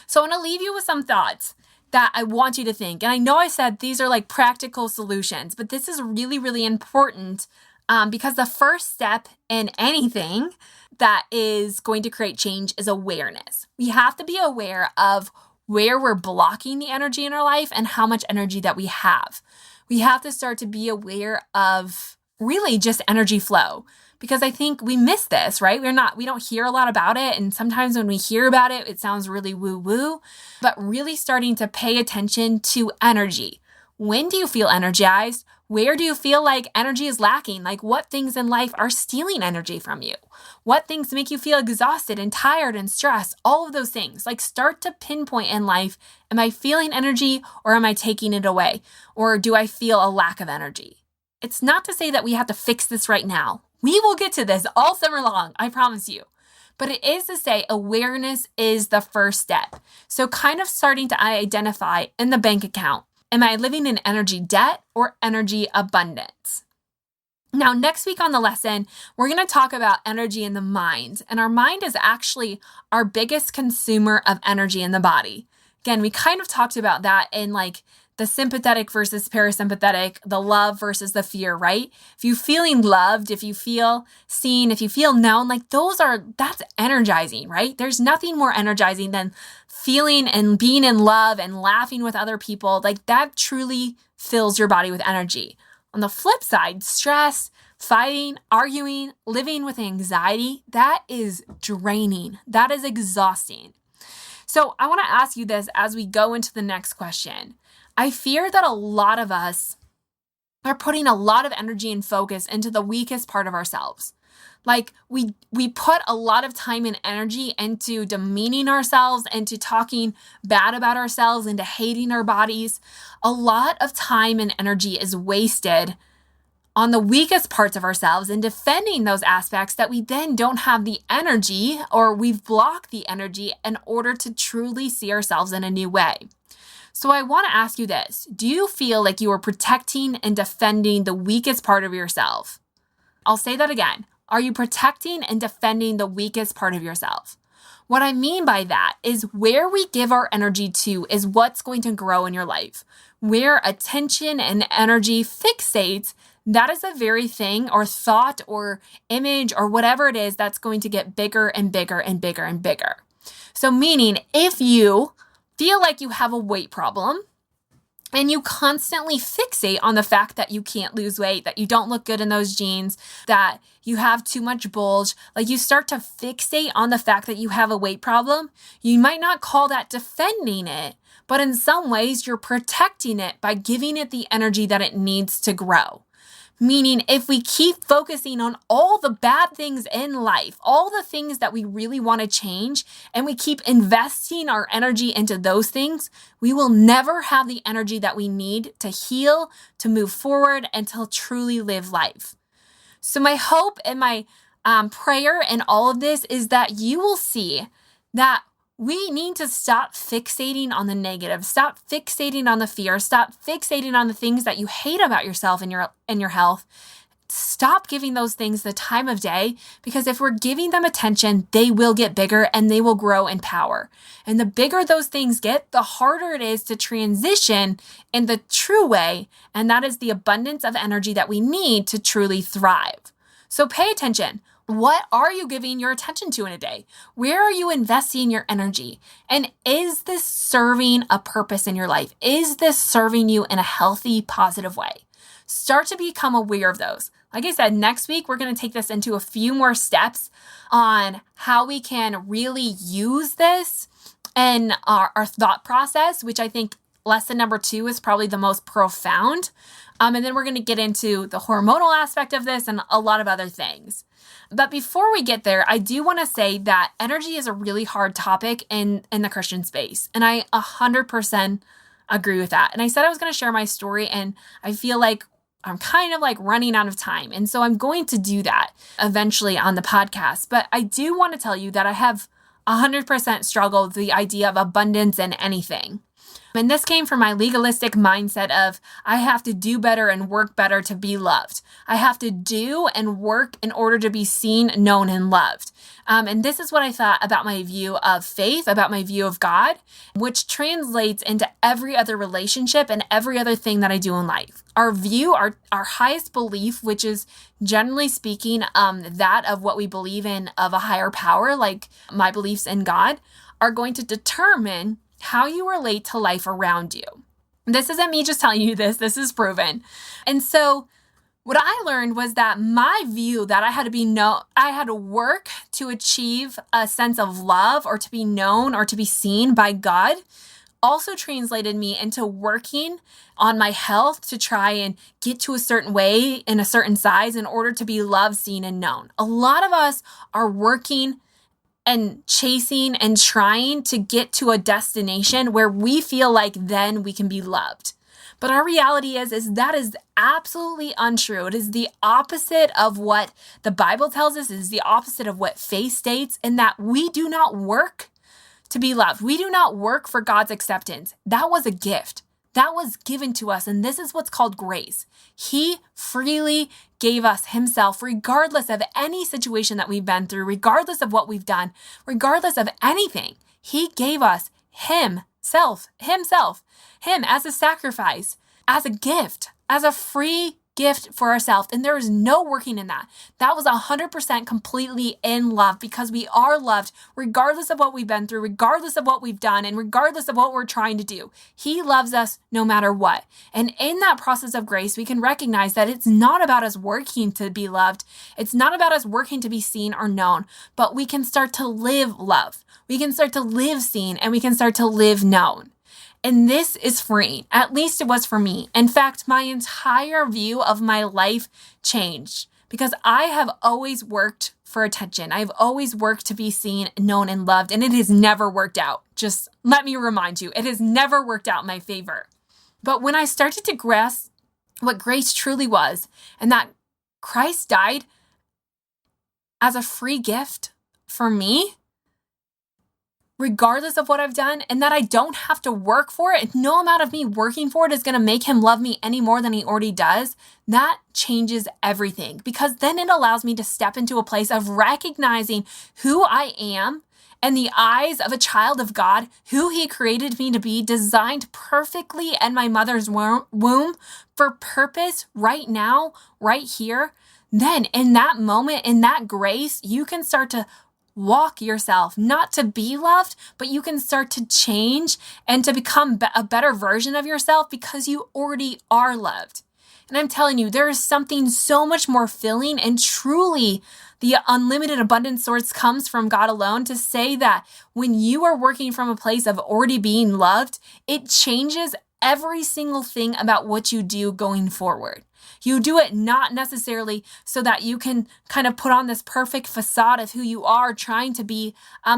Speaker 1: So I want to leave you with some thoughts that I want you to think. And I know I said these are like practical solutions, but this is really, really important because the first step in anything that is going to create change is awareness. We have to be aware of where we're blocking the energy in our life and how much energy that we have. We have to start to be aware of really just energy flow, because I think we miss this, right? We don't hear a lot about it. And sometimes when we hear about it, it sounds really woo-woo, but really starting to pay attention to energy. When do you feel energized? Where do you feel like energy is lacking? Like what things in life are stealing energy from you? What things make you feel exhausted and tired and stressed? All of those things. Like start to pinpoint in life, am I feeling energy or am I taking it away? Or do I feel a lack of energy? It's not to say that we have to fix this right now. We will get to this all summer long, I promise you. But it is to say awareness is the first step. So kind of starting to identify in the bank account, am I living in energy debt or energy abundance? Now, next week on the lesson, we're going to talk about energy in the mind. And our mind is actually our biggest consumer of energy in the body. Again, we kind of talked about that in like the sympathetic versus parasympathetic, the love versus the fear, right? If you're feeling loved, if you feel seen, if you feel known, like that's energizing, right? There's nothing more energizing than feeling and being in love and laughing with other people. Like that truly fills your body with energy. On the flip side, stress, fighting, arguing, living with anxiety, that is draining. That is exhausting. So I want to ask you this as we go into the next question. I fear that a lot of us are putting a lot of energy and focus into the weakest part of ourselves. Like we put a lot of time and energy into demeaning ourselves, into talking bad about ourselves, into hating our bodies. A lot of time and energy is wasted on the weakest parts of ourselves and defending those aspects that we then don't have the energy, or we've blocked the energy in order to truly see ourselves in a new way. So I want to ask you this. Do you feel like you are protecting and defending the weakest part of yourself? I'll say that again. Are you protecting and defending the weakest part of yourself? What I mean by that is where we give our energy to is what's going to grow in your life. Where attention and energy fixates, that is the very thing or thought or image or whatever it is that's going to get bigger and bigger and bigger and bigger. So meaning if you feel like you have a weight problem and you constantly fixate on the fact that you can't lose weight, that you don't look good in those jeans, that you have too much bulge, like you start to fixate on the fact that you have a weight problem, you might not call that defending it, but in some ways you're protecting it by giving it the energy that it needs to grow. Meaning if we keep focusing on all the bad things in life, all the things that we really want to change, and we keep investing our energy into those things, we will never have the energy that we need to heal, to move forward, and to truly live life. So my hope and my prayer in all of this is that you will see that we need to stop fixating on the negative, stop fixating on the fear, stop fixating on the things that you hate about yourself and your health. Stop giving those things the time of day, because if we're giving them attention, they will get bigger and they will grow in power. And the bigger those things get, the harder it is to transition in the true way, and that is the abundance of energy that we need to truly thrive. So pay attention. What are you giving your attention to in a day? Where are you investing your energy? And is this serving a purpose in your life? Is this serving you in a healthy, positive way? Start to become aware of those. Like I said, next week, we're going to take this into a few more steps on how we can really use this in our thought process, which I think lesson number 2 is probably the most profound. And then we're going to get into the hormonal aspect of this and a lot of other things. But before we get there, I do want to say that energy is a really hard topic in the Christian space. And I 100% agree with that. And I said I was going to share my story, and I feel like I'm kind of like running out of time. And so I'm going to do that eventually on the podcast. But I do want to tell you that I have 100% struggled with the idea of abundance in anything. And this came from my legalistic mindset of I have to do better and work better to be loved. I have to do and work in order to be seen, known, and loved. And this is what I thought about my view of faith, about my view of God, which translates into every other relationship and every other thing that I do in life. Our view, our highest belief, which is generally speaking that of what we believe in of a higher power, like my beliefs in God, are going to determine how you relate to life around you. This isn't me just telling you this is proven. And so what I learned was that my view that I had to work to achieve a sense of love or to be known or to be seen by God also translated me into working on my health to try and get to a certain way in a certain size in order to be loved, seen, and known. A lot of us are working and chasing and trying to get to a destination where we feel like then we can be loved. But our reality is that is absolutely untrue. It is the opposite of what the Bible tells us. It is the opposite of what faith states, in that we do not work to be loved. We do not work for God's acceptance. That was a gift. That was given to us, and this is what's called grace. He freely gave us himself, regardless of any situation that we've been through, regardless of what we've done, regardless of anything. He gave us himself, him as a sacrifice, as a gift, as a free gift for ourselves. And there is no working in that. That was 100% completely in love, because we are loved regardless of what we've been through, regardless of what we've done, and regardless of what we're trying to do. He loves us no matter what. And in that process of grace, we can recognize that it's not about us working to be loved. It's not about us working to be seen or known, but we can start to live love. We can start to live seen, and we can start to live known. And this is freeing. At least it was for me. In fact, my entire view of my life changed, because I have always worked for attention. I've always worked to be seen, known, and loved, and it has never worked out. Just let me remind you, it has never worked out in my favor. But when I started to grasp what grace truly was, and that Christ died as a free gift for me, regardless of what I've done, and that I don't have to work for it, no amount of me working for it is going to make him love me any more than he already does, that changes everything. Because then it allows me to step into a place of recognizing who I am in the eyes of a child of God, who he created me to be, designed perfectly in my mother's womb for purpose right now, right here. Then in that moment, in that grace, you can start to walk yourself, not to be loved, but you can start to change and to become a better version of yourself, because you already are loved. And I'm telling you, there is something so much more filling, and truly the unlimited abundant source comes from God alone, to say that when you are working from a place of already being loved, it changes every single thing about what you do going forward. You do it not necessarily so that you can kind of put on this perfect facade of who you are trying to be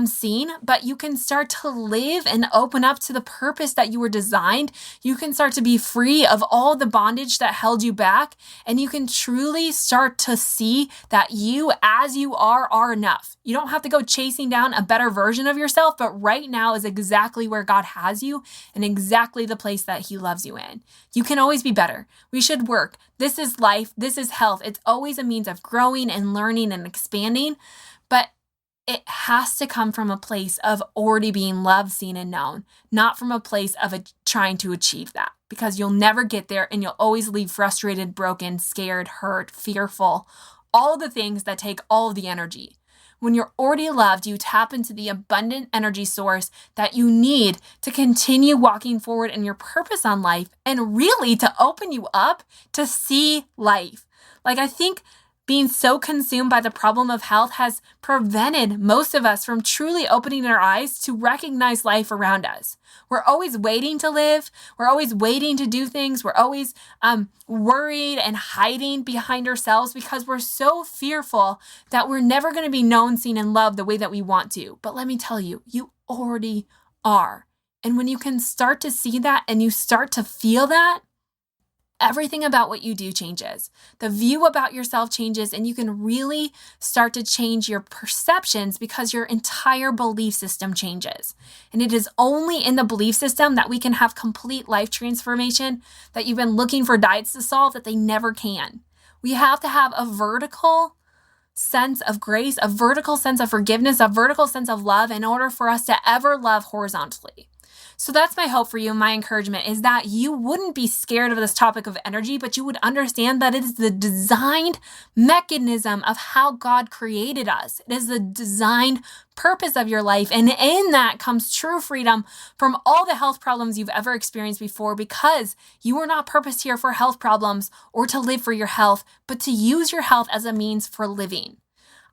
Speaker 1: seen, but you can start to live and open up to the purpose that you were designed. You can start to be free of all the bondage that held you back, and you can truly start to see that you, as you are enough. You don't have to go chasing down a better version of yourself, but right now is exactly where God has you and exactly the place that he loves you in. You can always be better. We should work. This is life. This is health. It's always a means of growing and learning and expanding, but it has to come from a place of already being loved, seen, and known, not from a place of trying to achieve that, because you'll never get there, and you'll always leave frustrated, broken, scared, hurt, fearful, all the things that take all of the energy. When you're already loved, you tap into the abundant energy source that you need to continue walking forward in your purpose on life, and really to open you up to see life. Like, I think Being so consumed by the problem of health has prevented most of us from truly opening our eyes to recognize life around us. We're always waiting to live. We're always waiting to do things. We're always worried and hiding behind ourselves because we're so fearful that we're never going to be known, seen, and loved the way that we want to. But let me tell you, you already are. And when you can start to see that and you start to feel that, everything about what you do changes. The view about yourself changes, and you can really start to change your perceptions because your entire belief system changes. And it is only in the belief system that we can have complete life transformation that you've been looking for diets to solve that they never can. We have to have a vertical sense of grace, a vertical sense of forgiveness, a vertical sense of love in order for us to ever love horizontally. So that's my hope for you. My encouragement is that you wouldn't be scared of this topic of energy, but you would understand that it is the designed mechanism of how God created us. It is the designed purpose of your life. And in that comes true freedom from all the health problems you've ever experienced before, because you were not purposed here for health problems or to live for your health, but to use your health as a means for living.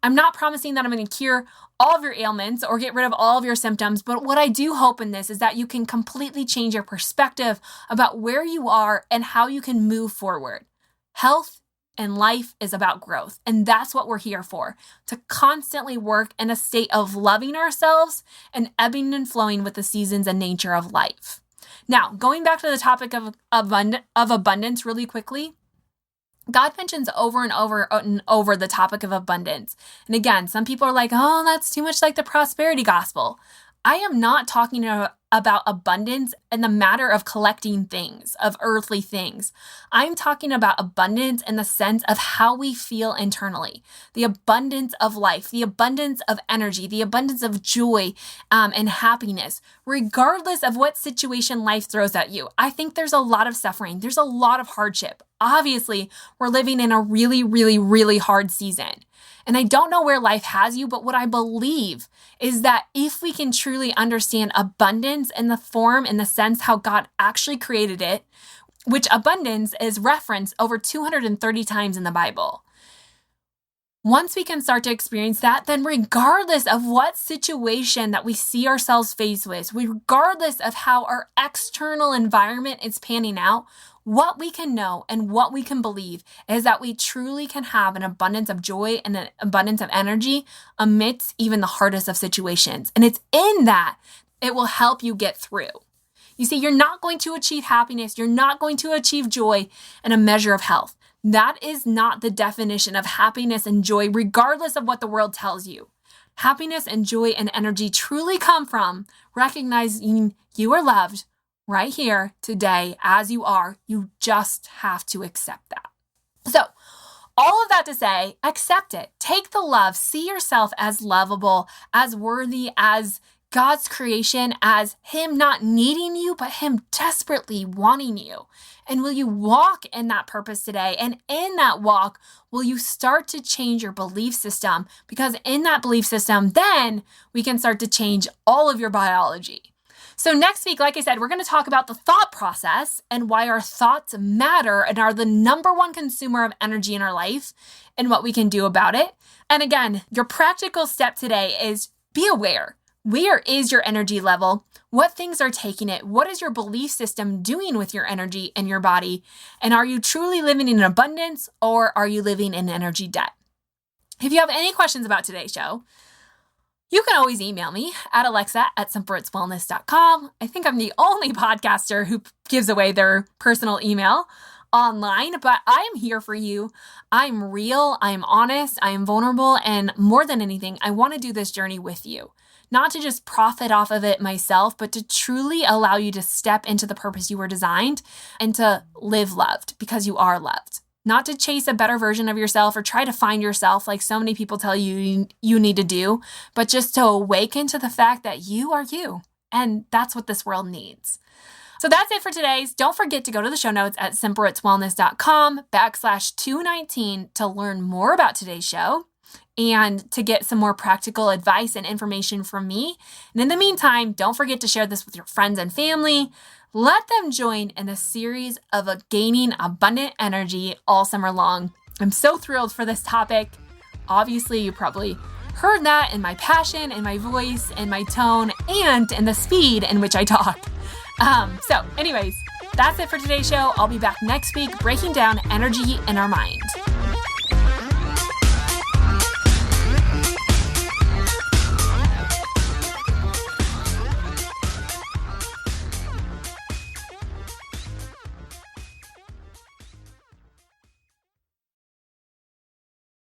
Speaker 1: I'm not promising that I'm going to cure all of your ailments or get rid of all of your symptoms, but what I do hope in this is that you can completely change your perspective about where you are and how you can move forward. Health and life is about growth, and that's what we're here for, to constantly work in a state of loving ourselves and ebbing and flowing with the seasons and nature of life. Now, going back to the topic of abundance really quickly, God mentions over and over the topic of abundance. And again, some people are like, oh, that's too much like the prosperity gospel. I am not talking about abundance in the matter of collecting things, of earthly things. I'm talking about abundance in the sense of how we feel internally, the abundance of life, the abundance of energy, the abundance of joy and happiness, regardless of what situation life throws at you. I think there's a lot of suffering. There's a lot of hardship. Obviously, we're living in a really, really, really hard season. And I don't know where life has you, but what I believe is that if we can truly understand abundance in the form, in the sense how God actually created it, which abundance is referenced over 230 times in the Bible. Once we can start to experience that, then regardless of what situation that we see ourselves faced with, regardless of how our external environment is panning out, what we can know and what we can believe is that we truly can have an abundance of joy and an abundance of energy amidst even the hardest of situations. And it's in that it will help you get through. You see, you're not going to achieve happiness. You're not going to achieve joy and a measure of health. That is not the definition of happiness and joy, regardless of what the world tells you. Happiness and joy and energy truly come from recognizing you are loved right here today as you are. You just have to accept that. So all of that to say, accept it. Take the love. See yourself as lovable, as worthy, as God's creation, as Him not needing you, but Him desperately wanting you. And will you walk in that purpose today? And in that walk, will you start to change your belief system? Because in that belief system, then we can start to change all of your biology. So next week, like I said, we're going to talk about the thought process and why our thoughts matter and are the number one consumer of energy in our life and what we can do about it. And again, your practical step today is be aware. Where is your energy level? What things are taking it? What is your belief system doing with your energy and your body? And are you truly living in abundance, or are you living in energy debt? If you have any questions about today's show, you can always email me at alexa@simpleritzwellness.com. I think I'm the only podcaster who gives away their personal email online, but I am here for you. I'm real, I'm honest, I am vulnerable, and more than anything, I want to do this journey with you. Not to just profit off of it myself, but to truly allow you to step into the purpose you were designed and to live loved because you are loved. Not to chase a better version of yourself or try to find yourself like so many people tell you you need to do, but just to awaken to the fact that you are you. And that's what this world needs. So that's it for today. Don't forget to go to the show notes at sympathetic.com/219 to learn more about today's show and to get some more practical advice and information from me. And in the meantime, don't forget to share this with your friends and family. Let them join in a series of gaining abundant energy all summer long. I'm so thrilled for this topic. Obviously, you probably heard that in my passion, in my voice, in my tone, and in the speed in which I talk. So anyways, that's it for today's show. I'll be back next week breaking down energy in our mind.